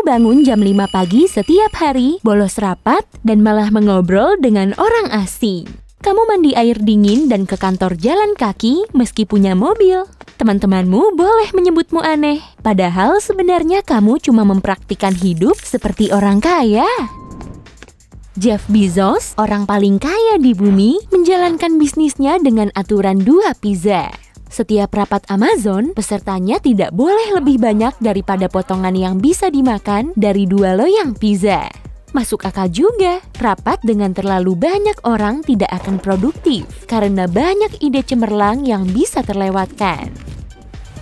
Kamu bangun jam 5 pagi setiap hari, bolos rapat, dan malah mengobrol dengan orang asing. Kamu mandi air dingin dan ke kantor jalan kaki meski punya mobil. Teman-temanmu boleh menyebutmu aneh, padahal sebenarnya kamu cuma mempraktikkan hidup seperti orang kaya. Jeff Bezos, orang paling kaya di bumi, menjalankan bisnisnya dengan aturan 2 pizza. Setiap rapat Amazon, pesertanya tidak boleh lebih banyak daripada potongan yang bisa dimakan dari 2 loyang pizza. Masuk akal juga, rapat dengan terlalu banyak orang tidak akan produktif karena banyak ide cemerlang yang bisa terlewatkan.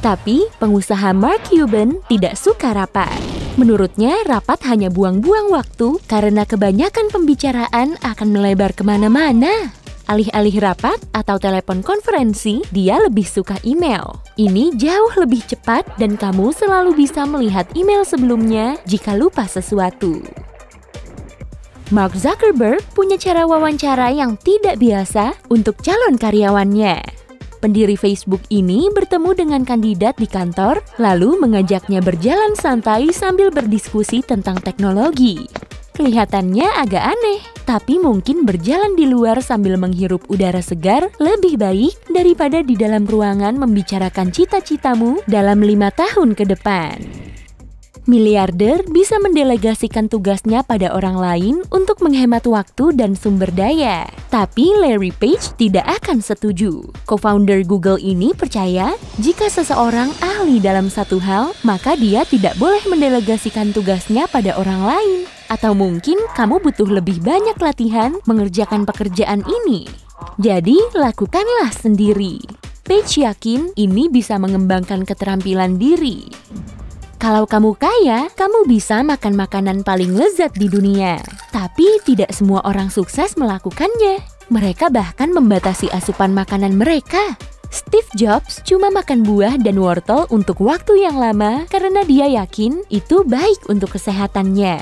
Tapi, pengusaha Mark Cuban tidak suka rapat. Menurutnya, rapat hanya buang-buang waktu karena kebanyakan pembicaraan akan melebar kemana-mana. Alih-alih rapat atau telepon konferensi, dia lebih suka email. Ini jauh lebih cepat dan kamu selalu bisa melihat email sebelumnya jika lupa sesuatu. Mark Zuckerberg punya cara wawancara yang tidak biasa untuk calon karyawannya. Pendiri Facebook ini bertemu dengan kandidat di kantor, lalu mengajaknya berjalan santai sambil berdiskusi tentang teknologi. Kelihatannya agak aneh, tapi mungkin berjalan di luar sambil menghirup udara segar lebih baik daripada di dalam ruangan membicarakan cita-citamu dalam 5 tahun ke depan. Miliarder bisa mendelegasikan tugasnya pada orang lain untuk menghemat waktu dan sumber daya. Tapi Larry Page tidak akan setuju. Co-founder Google ini percaya jika seseorang ahli dalam satu hal, maka dia tidak boleh mendelegasikan tugasnya pada orang lain. Atau mungkin kamu butuh lebih banyak latihan mengerjakan pekerjaan ini. Jadi, lakukanlah sendiri. Page yakin ini bisa mengembangkan keterampilan diri. Kalau kamu kaya, kamu bisa makan makanan paling lezat di dunia. Tapi tidak semua orang sukses melakukannya. Mereka bahkan membatasi asupan makanan mereka. Steve Jobs cuma makan buah dan wortel untuk waktu yang lama karena dia yakin itu baik untuk kesehatannya.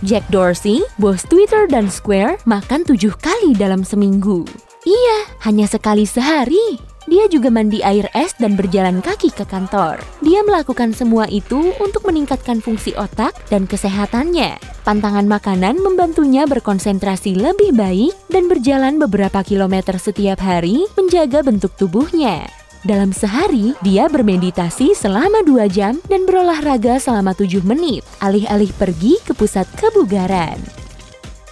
Jack Dorsey, bos Twitter dan Square, makan 7 kali dalam seminggu. Iya, hanya sekali sehari. Dia juga mandi air es dan berjalan kaki ke kantor. Dia melakukan semua itu untuk meningkatkan fungsi otak dan kesehatannya. Pantangan makanan membantunya berkonsentrasi lebih baik dan berjalan beberapa kilometer setiap hari menjaga bentuk tubuhnya. Dalam sehari, dia bermeditasi selama 2 jam dan berolahraga selama 7 menit, alih-alih pergi ke pusat kebugaran.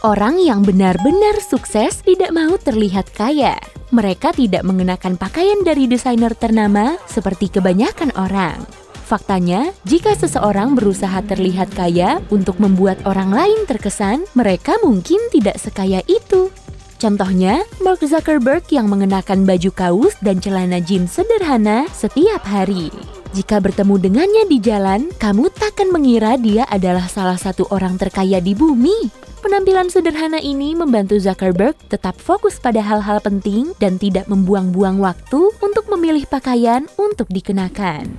Orang yang benar-benar sukses tidak mau terlihat kaya. Mereka tidak mengenakan pakaian dari desainer ternama seperti kebanyakan orang. Faktanya, jika seseorang berusaha terlihat kaya untuk membuat orang lain terkesan, mereka mungkin tidak sekaya itu. Contohnya, Mark Zuckerberg yang mengenakan baju kaos dan celana jeans sederhana setiap hari. Jika bertemu dengannya di jalan, kamu takkan mengira dia adalah salah satu orang terkaya di bumi. Penampilan sederhana ini membantu Zuckerberg tetap fokus pada hal-hal penting dan tidak membuang-buang waktu untuk memilih pakaian untuk dikenakan.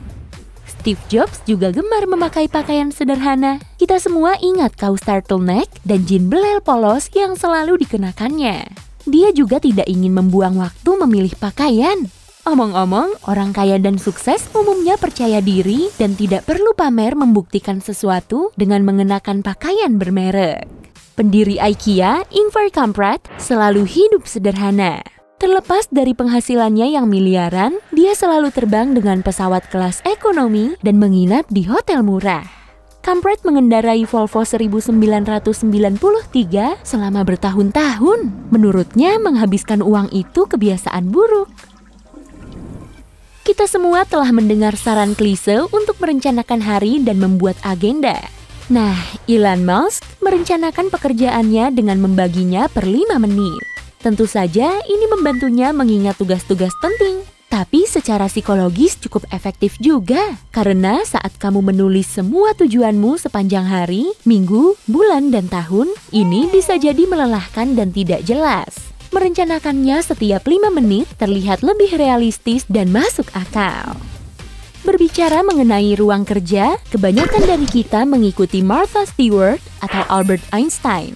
Steve Jobs juga gemar memakai pakaian sederhana. Kita semua ingat kaos turtleneck dan jeans belel polos yang selalu dikenakannya. Dia juga tidak ingin membuang waktu memilih pakaian. Omong-omong, orang kaya dan sukses umumnya percaya diri dan tidak perlu pamer membuktikan sesuatu dengan mengenakan pakaian bermerek. Pendiri IKEA, Ingvar Kamprad, selalu hidup sederhana. Terlepas dari penghasilannya yang miliaran, dia selalu terbang dengan pesawat kelas ekonomi dan menginap di hotel murah. Kamprad mengendarai Volvo 1993 selama bertahun-tahun. Menurutnya, menghabiskan uang itu kebiasaan buruk. Kita semua telah mendengar saran klise untuk merencanakan hari dan membuat agenda. Nah, Elon Musk merencanakan pekerjaannya dengan membaginya per 5 menit. Tentu saja ini membantunya mengingat tugas-tugas penting. Tapi secara psikologis cukup efektif juga. Karena saat kamu menulis semua tujuanmu sepanjang hari, minggu, bulan, dan tahun, ini bisa jadi melelahkan dan tidak jelas. Merencanakannya setiap 5 menit terlihat lebih realistis dan masuk akal. Berbicara mengenai ruang kerja, kebanyakan dari kita mengikuti Martha Stewart atau Albert Einstein.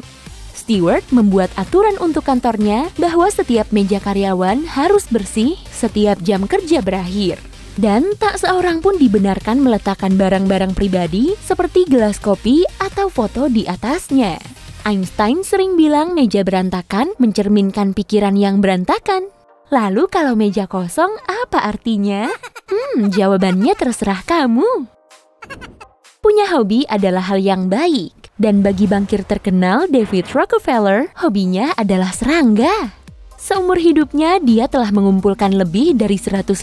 Stewart membuat aturan untuk kantornya bahwa setiap meja karyawan harus bersih setiap jam kerja berakhir. Dan tak seorang pun dibenarkan meletakkan barang-barang pribadi seperti gelas kopi atau foto di atasnya. Einstein sering bilang meja berantakan mencerminkan pikiran yang berantakan. Lalu kalau meja kosong apa artinya? Jawabannya terserah kamu. Punya hobi adalah hal yang baik. Dan bagi bankir terkenal David Rockefeller, hobinya adalah serangga. Seumur hidupnya, dia telah mengumpulkan lebih dari 150.000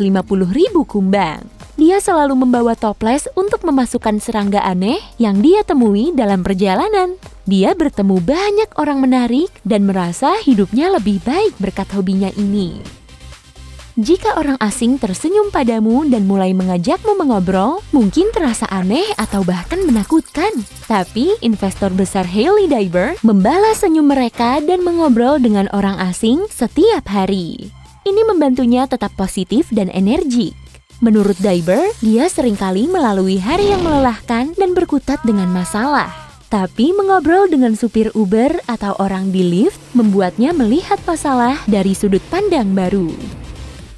kumbang. Dia selalu membawa toples untuk memasukkan serangga aneh yang dia temui dalam perjalanan. Dia bertemu banyak orang menarik dan merasa hidupnya lebih baik berkat hobinya ini. Jika orang asing tersenyum padamu dan mulai mengajakmu mengobrol, mungkin terasa aneh atau bahkan menakutkan. Tapi investor besar Hailey Bieber membalas senyum mereka dan mengobrol dengan orang asing setiap hari. Ini membantunya tetap positif dan energik. Menurut Bieber, dia seringkali melalui hari yang melelahkan dan berkutat dengan masalah. Tapi mengobrol dengan supir Uber atau orang di lift membuatnya melihat masalah dari sudut pandang baru.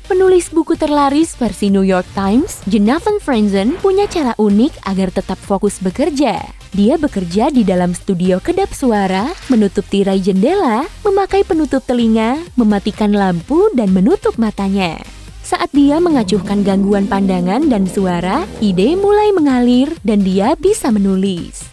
Penulis buku terlaris versi New York Times, Jonathan Franzen, punya cara unik agar tetap fokus bekerja. Dia bekerja di dalam studio kedap suara, menutup tirai jendela, memakai penutup telinga, mematikan lampu, dan menutup matanya. Saat dia mengacuhkan gangguan pandangan dan suara, ide mulai mengalir dan dia bisa menulis.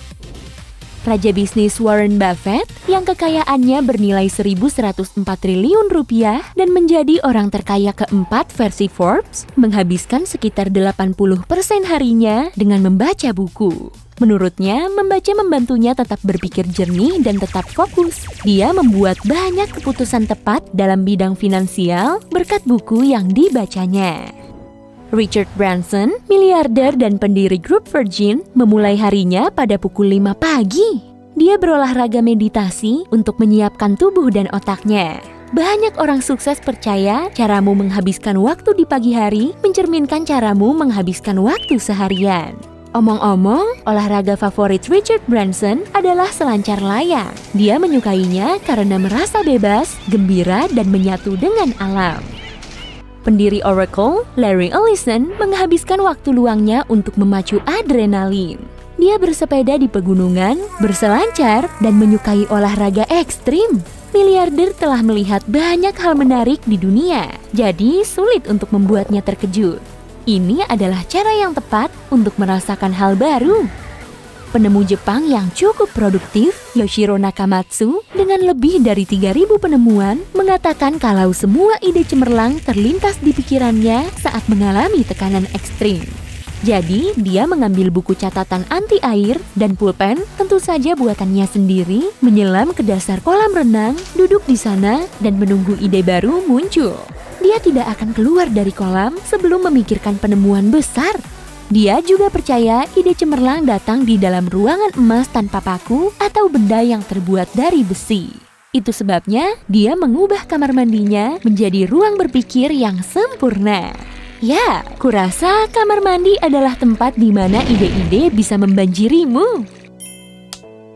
Raja bisnis Warren Buffett yang kekayaannya bernilai 1.104 triliun rupiah dan menjadi orang terkaya keempat versi Forbes, menghabiskan sekitar 80% harinya dengan membaca buku. Menurutnya, membaca membantunya tetap berpikir jernih dan tetap fokus. Dia membuat banyak keputusan tepat dalam bidang finansial berkat buku yang dibacanya. Richard Branson, miliarder dan pendiri grup Virgin, memulai harinya pada pukul 5 pagi. Dia berolahraga meditasi untuk menyiapkan tubuh dan otaknya. Banyak orang sukses percaya caramu menghabiskan waktu di pagi hari mencerminkan caramu menghabiskan waktu seharian. Omong-omong, olahraga favorit Richard Branson adalah selancar layang. Dia menyukainya karena merasa bebas, gembira, dan menyatu dengan alam. Pendiri Oracle, Larry Ellison, menghabiskan waktu luangnya untuk memacu adrenalin. Dia bersepeda di pegunungan, berselancar, dan menyukai olahraga ekstrim. Miliarder telah melihat banyak hal menarik di dunia, jadi sulit untuk membuatnya terkejut. Ini adalah cara yang tepat untuk merasakan hal baru. Penemu Jepang yang cukup produktif, Yoshiro Nakamatsu, dengan lebih dari 3.000 penemuan, mengatakan kalau semua ide cemerlang terlintas di pikirannya saat mengalami tekanan ekstrim. Jadi, dia mengambil buku catatan anti air dan pulpen, tentu saja buatannya sendiri, menyelam ke dasar kolam renang, duduk di sana, dan menunggu ide baru muncul. Dia tidak akan keluar dari kolam sebelum memikirkan penemuan besar. Dia juga percaya ide cemerlang datang di dalam ruangan emas tanpa paku atau benda yang terbuat dari besi. Itu sebabnya dia mengubah kamar mandinya menjadi ruang berpikir yang sempurna. Ya, kurasa kamar mandi adalah tempat di mana ide-ide bisa membanjirimu.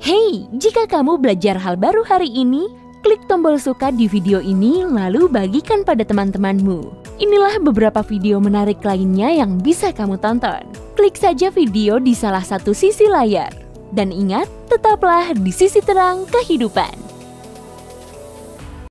Hey, jika kamu belajar hal baru hari ini, klik tombol suka di video ini lalu bagikan pada teman-temanmu. Inilah beberapa video menarik lainnya yang bisa kamu tonton. Klik saja video di salah satu sisi layar. Dan ingat, tetaplah di sisi terang kehidupan.